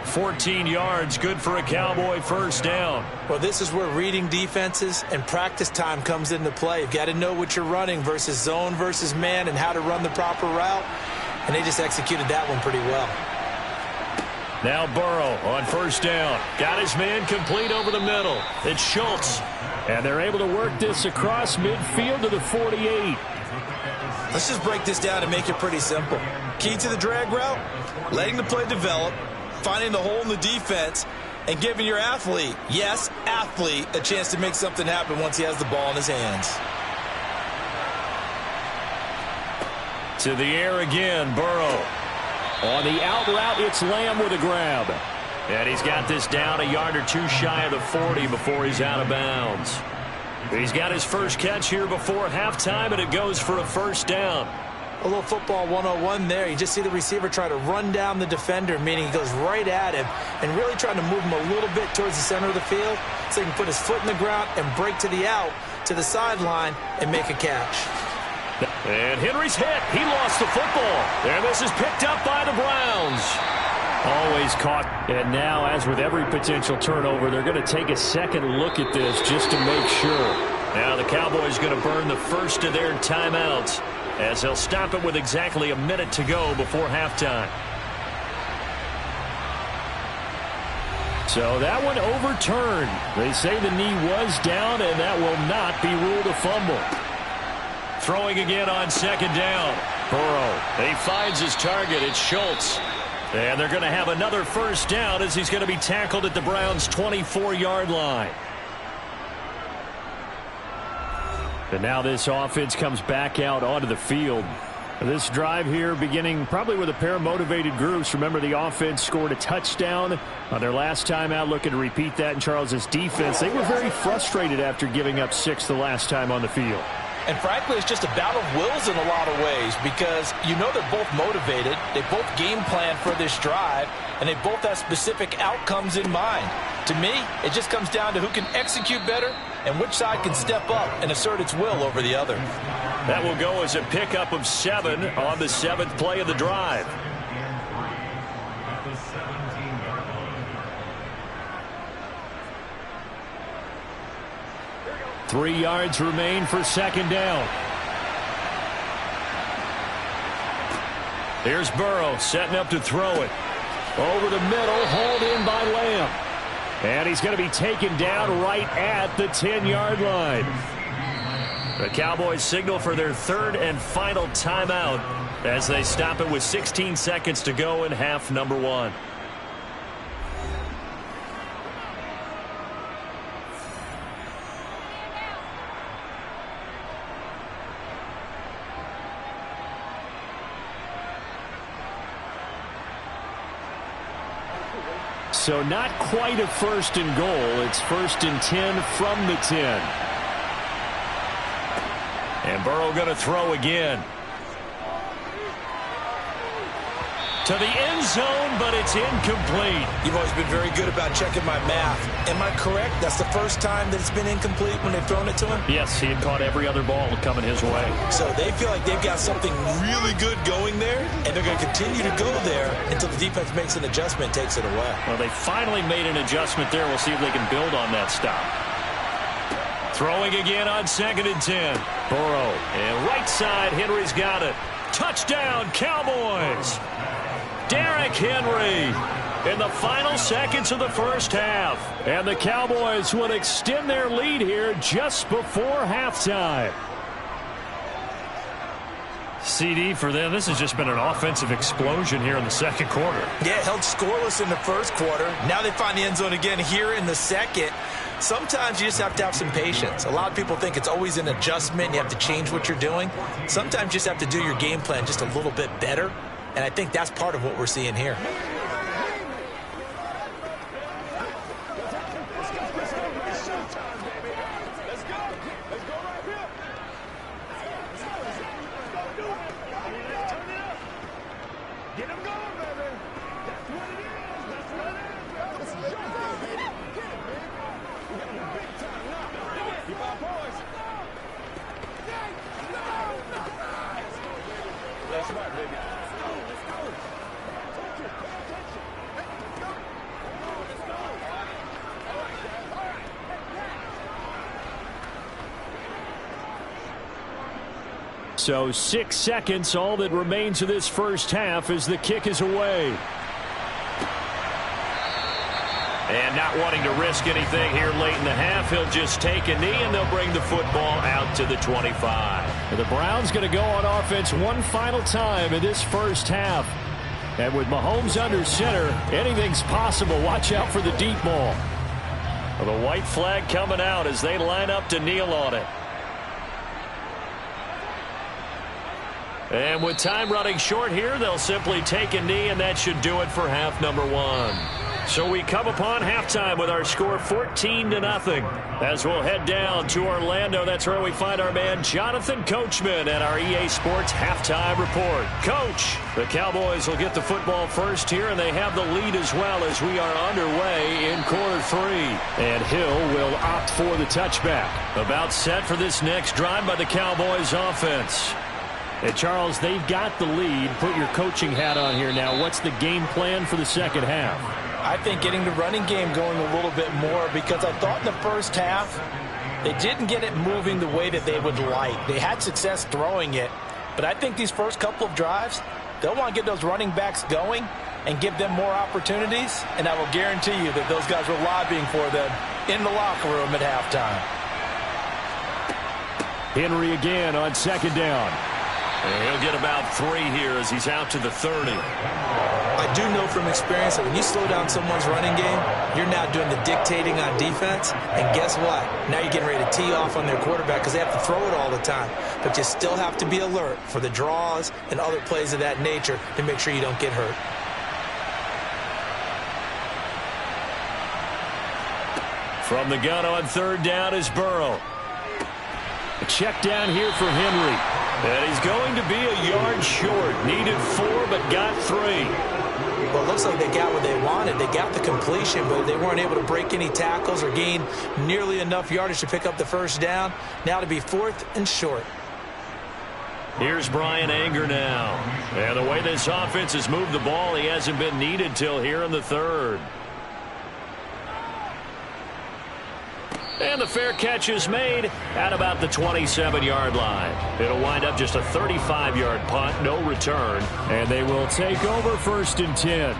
14 yards, good for a Cowboy 1st down. Well, this is where reading defenses and practice time comes into play. You've got to know what you're running versus zone versus man and how to run the proper route. And they just executed that one pretty well. Now Burrow on 1st down. Got his man complete over the middle. It's Schultz. And they're able to work this across midfield to the 48. Let's just break this down and make it pretty simple. Key to the drag route, letting the play develop, finding the hole in the defense, and giving your athlete, yes, athlete, a chance to make something happen once he has the ball in his hands. To the air again, Burrow. On the out route, it's Lamb with a grab. And he's got this down a yard or 2 shy of the 40 before he's out of bounds. He's got his first catch here before halftime, and it goes for a 1st down. A little football 101 there. You just see the receiver try to run down the defender, meaning he goes right at him and really trying to move him a little bit towards the center of the field so he can put his foot in the ground and break to the out, to the sideline, and make a catch. And Henry's hit. He lost the football. And this is picked up by the Browns. Always caught. And now, as with every potential turnover, they're going to take a second look at this just to make sure. Now the Cowboys going to burn the first of their timeouts as they'll stop it with exactly a minute to go before halftime. So that one overturned. They say the knee was down, and that will not be ruled a fumble. Throwing again on 2nd down. Burrow. He finds his target. It's Schultz. And they're going to have another 1st down as he's going to be tackled at the Browns' 24-yard line. And now this offense comes back out onto the field. This drive here beginning probably with a pair of motivated groups. Remember, the offense scored a touchdown on their last time out, looking to repeat that in Charles' defense. They were very frustrated after giving up 6 the last time on the field. And frankly, it's just a battle of wills in a lot of ways because you know they're both motivated. They both game plan for this drive, and they both have specific outcomes in mind. To me, it just comes down to who can execute better and which side can step up and assert its will over the other. That will go as a pickup of 7 on the 7th play of the drive. Three yards remain for 2nd down. Here's Burrow setting up to throw it. Over the middle, hauled in by Lamb. And he's going to be taken down right at the 10-yard line. The Cowboys signal for their 3rd and final timeout as they stop it with 16 seconds to go in half number 1. So not quite a 1st and goal. It's 1st and 10 from the 10. And Burrow going to throw again. To the end zone, but it's incomplete. You've always been very good about checking my math. Am I correct? That's the first time that it's been incomplete when they've thrown it to him? Yes, he had caught every other ball coming his way. So they feel like they've got something really good going there, and they're going to continue to go there until the defense makes an adjustment and takes it away. Well, they finally made an adjustment there. We'll see if they can build on that stop. Throwing again on 2nd and 10. Burrow. And right side, Henry's got it. Touchdown, Cowboys! Derrick Henry in the final seconds of the first half. And the Cowboys will extend their lead here just before halftime. CD for them. This has just been an offensive explosion here in the second quarter. Yeah, held scoreless in the first quarter. Now they find the end zone again here in the second. Sometimes you just have to have some patience. A lot of people think it's always an adjustment. You have to change what you're doing. Sometimes you just have to do your game plan just a little bit better. And I think that's part of what we're seeing here. So 6 seconds, all that remains of this first half as the kick is away. And not wanting to risk anything here late in the half, he'll just take a knee and they'll bring the football out to the 25. The Browns going to go on offense one final time in this first half. And with Mahomes under center, anything's possible. Watch out for the deep ball. Well, the white flag coming out as they line up to kneel on it. And with time running short here, they'll simply take a knee, and that should do it for half number one. So we come upon halftime with our score 14-0. As we'll head down to Orlando, that's where we find our man Jonathan Coachman at our EA Sports Halftime Report. Coach, the Cowboys will get the football first here, and they have the lead as well as we are underway in quarter three. And Hill will opt for the touchback. About set for this next drive by the Cowboys offense. Hey, Charles, they've got the lead. Put your coaching hat on here now. What's the game plan for the second half? I think getting the running game going a little bit more, because I thought in the first half they didn't get it moving the way that they would like. They had success throwing it, but I think these first couple of drives, they'll want to get those running backs going and give them more opportunities, and I will guarantee you that those guys were lobbying for them in the locker room at halftime. Henry again on second down. He'll get about 3 here as he's out to the 30. I do know from experience that when you slow down someone's running game, you're now doing the dictating on defense. And guess what? Now you're getting ready to tee off on their quarterback because they have to throw it all the time. But you still have to be alert for the draws and other plays of that nature to make sure you don't get hurt. From the gun on third down is Burrow. A check down here for Henry. And he's going to be a yard short. Needed 4, but got 3. Well, it looks like they got what they wanted. They got the completion, but they weren't able to break any tackles or gain nearly enough yardage to pick up the first down. Now to be 4th and short. Here's Brian Anger now. And the way this offense has moved the ball, he hasn't been needed till here in the third. And the fair catch is made at about the 27-yard line. It'll wind up just a 35-yard punt, no return. And they will take over 1st and 10.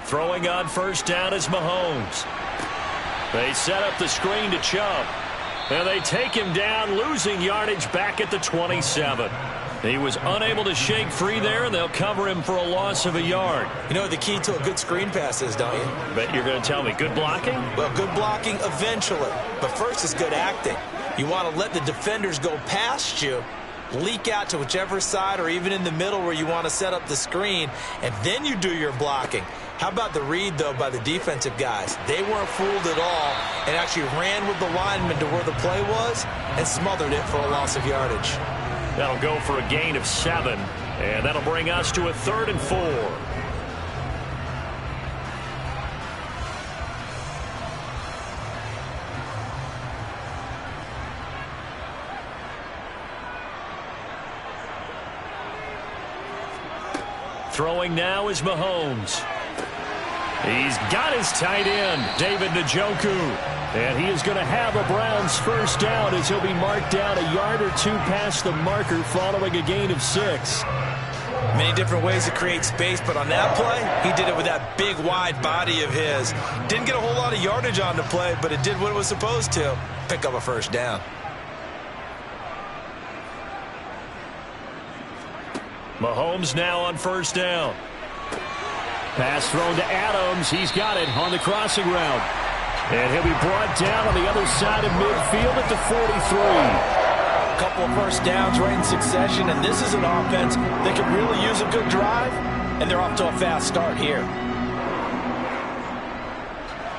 Throwing on first down is Mahomes. They set up the screen to Chubb. And they take him down, losing yardage back at the 27. He was unable to shake free there, and they'll cover him for a loss of a yard. You know what the key to a good screen pass is, don't you? Bet you're going to tell me good blocking? Well, good blocking eventually. But first is good acting. You want to let the defenders go past you, leak out to whichever side or even in the middle where you want to set up the screen, and then you do your blocking. How about the read, though, by the defensive guys? They weren't fooled at all and actually ran with the lineman to where the play was and smothered it for a loss of yardage. That'll go for a gain of 7, and that'll bring us to a 3rd and 4. Throwing now is Mahomes. He's got his tight end, David Njoku. And he is going to have a Browns first down as he'll be marked down a yard or 2 past the marker following a gain of 6. Many different ways to create space, but on that play, he did it with that big, wide body of his. Didn't get a whole lot of yardage on the play, but it did what it was supposed to. Pick up a first down. Mahomes now on first down. Pass thrown to Adams. He's got it on the crossing route. And he'll be brought down on the other side of midfield at the 43. A couple of first downs right in succession, and this is an offense that could really use a good drive, and they're off to a fast start here.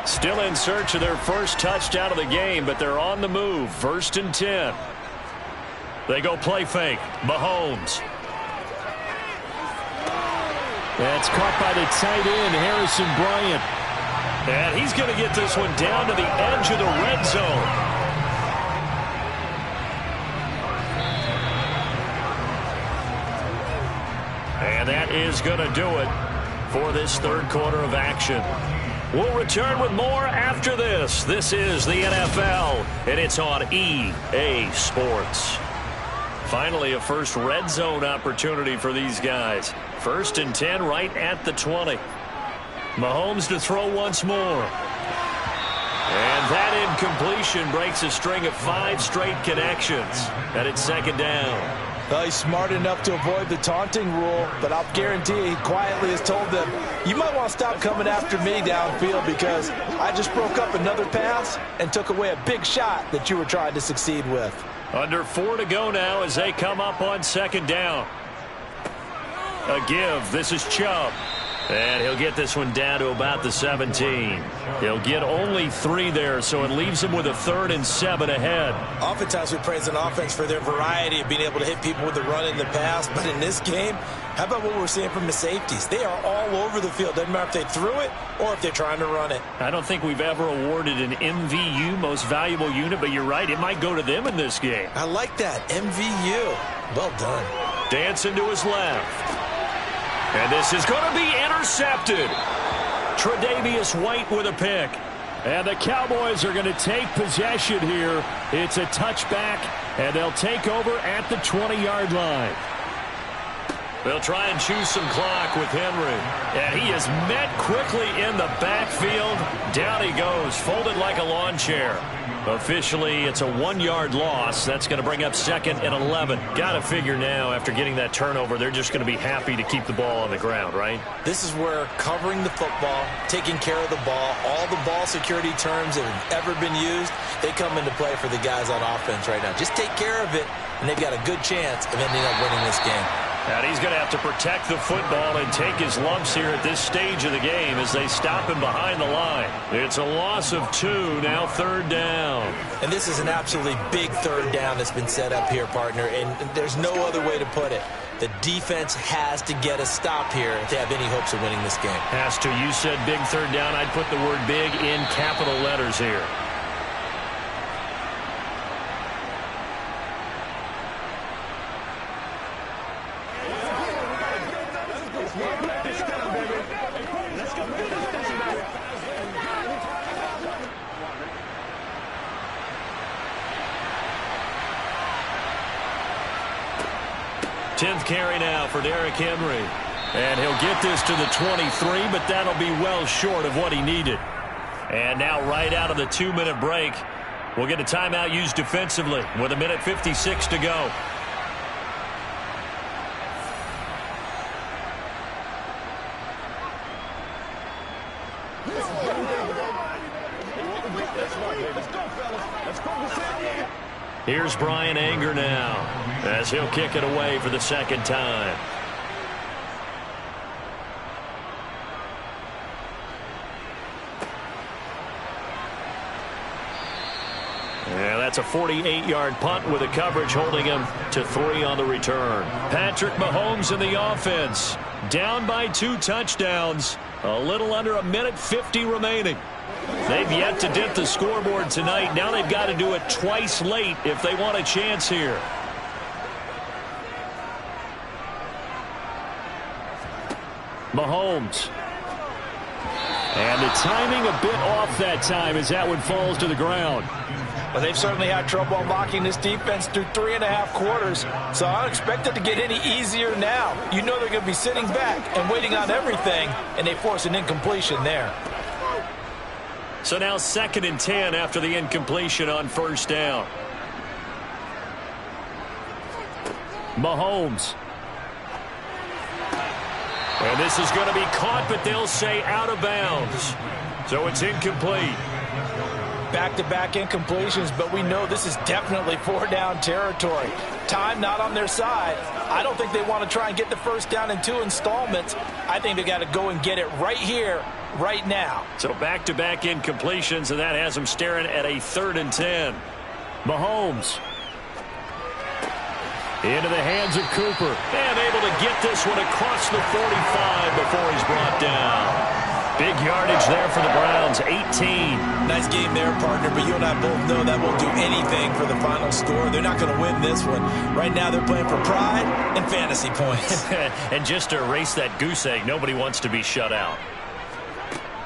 Still in search of their first touchdown of the game, but they're on the move. 1st and 10. They go play fake. Mahomes. That's caught by the tight end, Harrison Bryant. And he's going to get this one down to the edge of the red zone. And that is going to do it for this third quarter of action. We'll return with more after this. This is the NFL, and it's on EA Sports. Finally, a first red zone opportunity for these guys. 1st and 10 right at the 20. Mahomes to throw once more. And that incompletion breaks a string of 5 straight connections. And it's 2nd down. Well, he's smart enough to avoid the taunting rule, but I'll guarantee he quietly has told them, you might want to stop coming after me downfield because I just broke up another pass and took away a big shot that you were trying to succeed with. Under 4 to go now as they come up on 2nd down. A give. This is Chubb. And he'll get this one down to about the 17. He'll get only 3 there, so it leaves him with a 3rd and 7 ahead. Oftentimes we praise an offense for their variety of being able to hit people with the run in the pass, but in this game, how about what we're seeing from the safeties? They are all over the field. Doesn't matter if they threw it or if they're trying to run it. I don't think we've ever awarded an MVU, most valuable unit, but you're right, it might go to them in this game. I like that, MVU. Well done. Dancing to his left. And this is going to be intercepted. Tre'Davious White with a pick. And the Cowboys are going to take possession here. It's a touchback, and they'll take over at the 20-yard line. They'll try and choose some clock with Henry. And he is met quickly in the backfield. Down he goes, folded like a lawn chair. Officially, it's a 1-yard loss. That's going to bring up 2nd and 11. Got to figure now, after getting that turnover, they're just going to be happy to keep the ball on the ground, right? This is where covering the football, taking care of the ball, all the ball security terms that have ever been used, they come into play for the guys on offense right now. Just take care of it, and they've got a good chance of ending up winning this game. And he's going to have to protect the football and take his lumps here at this stage of the game as they stop him behind the line. It's a loss of 2, now 3rd down. And this is an absolutely big 3rd down that's been set up here, partner, and there's no other way to put it. The defense has to get a stop here if they have any hopes of winning this game. Has to. You said big 3rd down. I'd put the word big in capital letters here. Tenth carry now for Derrick Henry. And he'll get this to the 23, but that'll be well short of what he needed. And now right out of the 2-minute break, we'll get a timeout used defensively with 1:56 to go. Here's Brian Anger now as he'll kick it away for the 2nd time. Yeah, that's a 48-yard punt with a coverage holding him to 3 on the return. Patrick Mahomes in the offense. Down by 2 touchdowns. A little under 1:50 remaining. They've yet to dip the scoreboard tonight. Now they've got to do it twice late if they want a chance here. Mahomes. And the timing a bit off that time as that one falls to the ground. Well, they've certainly had trouble unlocking this defense through 3.5 quarters, so I don't expect it to get any easier now. You know they're going to be sitting back and waiting on everything, and they force an incompletion there. So now 2nd and 10 after the incompletion on 1st down. Mahomes. And this is going to be caught, but they'll say out of bounds. So it's incomplete. Back-to-back incompletions, but we know this is definitely 4-down territory. Time not on their side. I don't think they want to try and get the 1st down in 2 installments. I think they got to go and get it right here, right now. So back-to-back incompletions, and that has them staring at a 3rd and 10. Mahomes. Into the hands of Cooper. And able to get this one across the 45 before he's brought down. Big yardage there for the Browns, 18. Nice game there, partner, but you and I both know that won't do anything for the final score. They're not going to win this one. Right now they're playing for pride and fantasy points. And just to erase that goose egg, nobody wants to be shut out.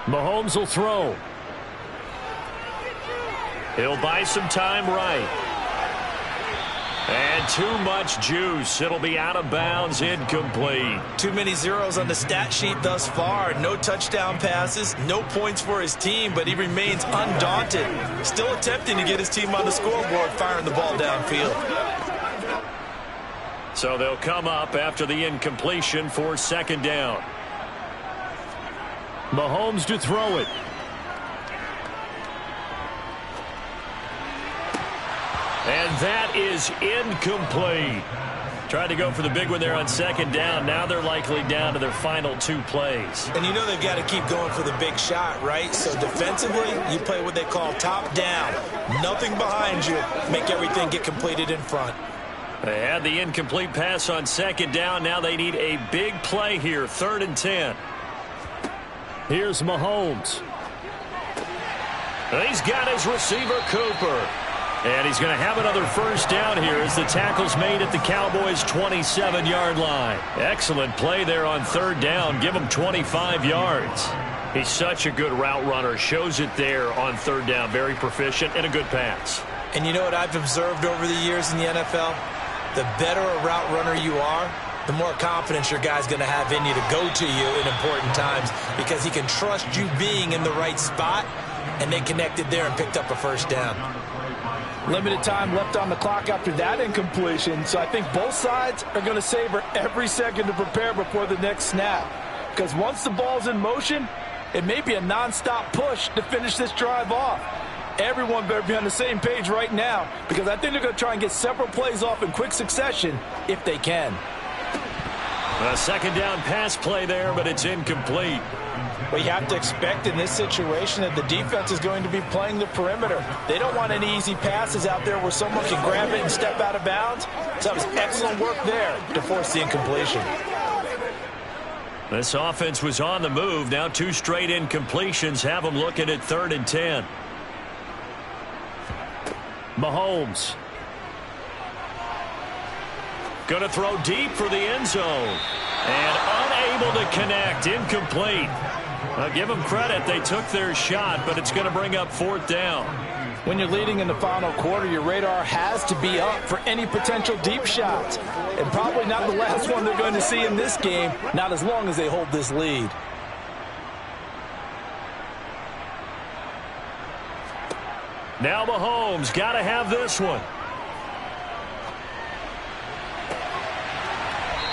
Mahomes will throw. He'll buy some time right. And too much juice. It'll be out of bounds, incomplete. Too many zeros on the stat sheet thus far. No touchdown passes, no points for his team, but he remains undaunted. Still attempting to get his team on the scoreboard, firing the ball downfield. So they'll come up after the incompletion for 2nd down. Mahomes to throw it. And that is incomplete. Tried to go for the big one there on 2nd down. Now they're likely down to their final 2 plays. And you know they've got to keep going for the big shot, right? So defensively, you play what they call top down. Nothing behind you. Make everything get completed in front. They had the incomplete pass on 2nd down. Now they need a big play here, 3rd and 10. Here's Mahomes. He's got his receiver, Cooper. And he's going to have another 1st down here as the tackle's made at the Cowboys' 27-yard line. Excellent play there on 3rd down. Give him 25 yards. He's such a good route runner. Shows it there on 3rd down. Very proficient and a good pass. And you know what I've observed over the years in the NFL? The better a route runner you are, the more confidence your guy's going to have in you to go to you in important times because he can trust you being in the right spot, and they connected there and picked up a 1st down. Limited time left on the clock after that incompletion, so I think both sides are going to savor every second to prepare before the next snap. Because once the ball's in motion, it may be a nonstop push to finish this drive off. Everyone better be on the same page right now because I think they're going to try and get several plays off in quick succession if they can. A 2nd down pass play there, but it's incomplete. Well, you have to expect in this situation that the defense is going to be playing the perimeter. They don't want any easy passes out there where someone can grab it and step out of bounds. So that was excellent work there to force the incompletion. This offense was on the move. Now 2 straight incompletions have them looking at 3rd and 10. Mahomes. Going to throw deep for the end zone. And unable to connect. Incomplete. I'll give them credit. They took their shot, but it's going to bring up 4th down. When you're leading in the final quarter, your radar has to be up for any potential deep shots. And probably not the last one they're going to see in this game, not as long as they hold this lead. Now Mahomes got to have this one.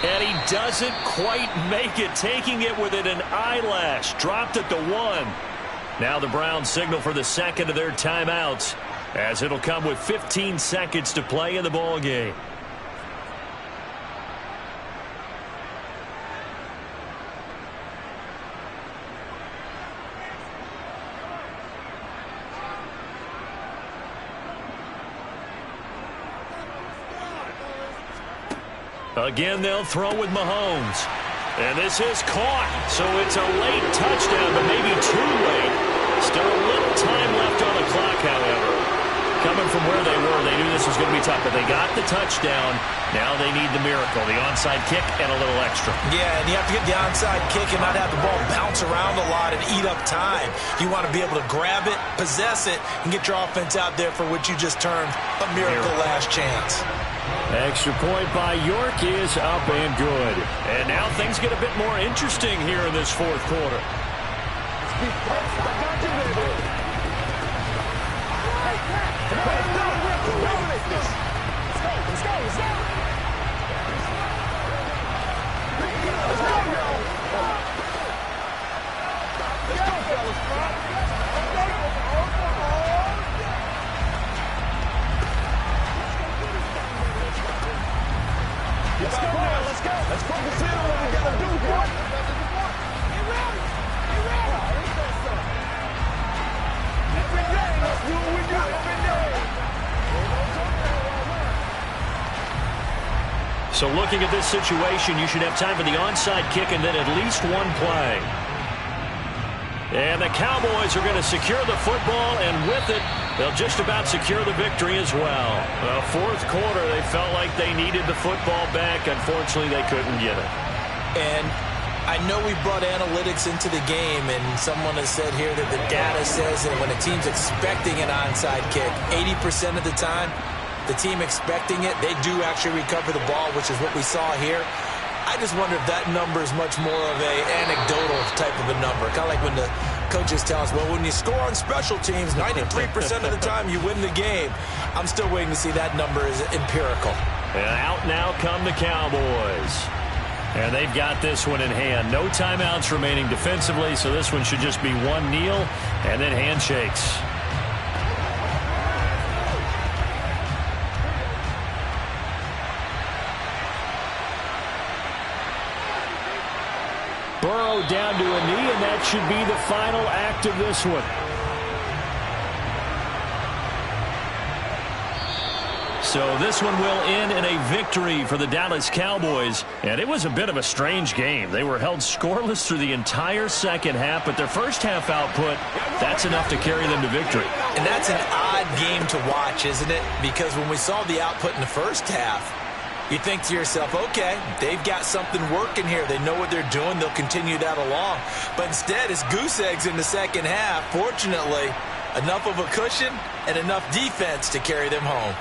And he doesn't quite make it, taking it within an eyelash. Dropped at the 1. Now the Browns signal for the 2nd of their timeouts, as it'll come with 15 seconds to play in the ball game. Again, they'll throw with Mahomes. And this is caught. So it's a late touchdown, but maybe too late. Still a little time left on the clock, however. Coming from where they were. They knew this was going to be tough, but they got the touchdown. Now they need the miracle, the onside kick and a little extra. Yeah, and you have to get the onside kick and not have the ball bounce around a lot and eat up time. You want to be able to grab it, possess it, and get your offense out there for what you just termed a miracle last chance. Extra point by York is up and good. And now things get a bit more interesting here in this fourth quarter. Let's focus in on what we got to do, boy. Get ready. Every day, let's do what we do every day. So looking at this situation, you should have time for the onside kick and then at least one play. And the Cowboys are going to secure the football, and with it, they'll just about secure the victory as well. Fourth quarter, they felt like they needed the football back. Unfortunately, they couldn't get it. And I know we brought analytics into the game, and someone has said here that the data says that when a team's expecting an onside kick, 80% of the time, the team expecting it, they do actually recover the ball, which is what we saw here. I just wonder if that number is much more of a anecdotal type of a number. Kind of like when the coaches tell us, well, when you score on special teams, 93% of the time you win the game. I'm still waiting to see that number is empirical. And out now come the Cowboys. And they've got this one in hand. No timeouts remaining defensively, so this one should just be one kneel and then handshakes. Burrow down to a knee, and that should be the final act of this one. So this one will end in a victory for the Dallas Cowboys. And it was a bit of a strange game. They were held scoreless through the entire second half, but their first half output, that's enough to carry them to victory. And that's an odd game to watch, isn't it? Because when we saw the output in the first half, you think to yourself, okay, they've got something working here. They know what they're doing. They'll continue that along. But instead, it's goose eggs in the second half. Fortunately, enough of a cushion and enough defense to carry them home.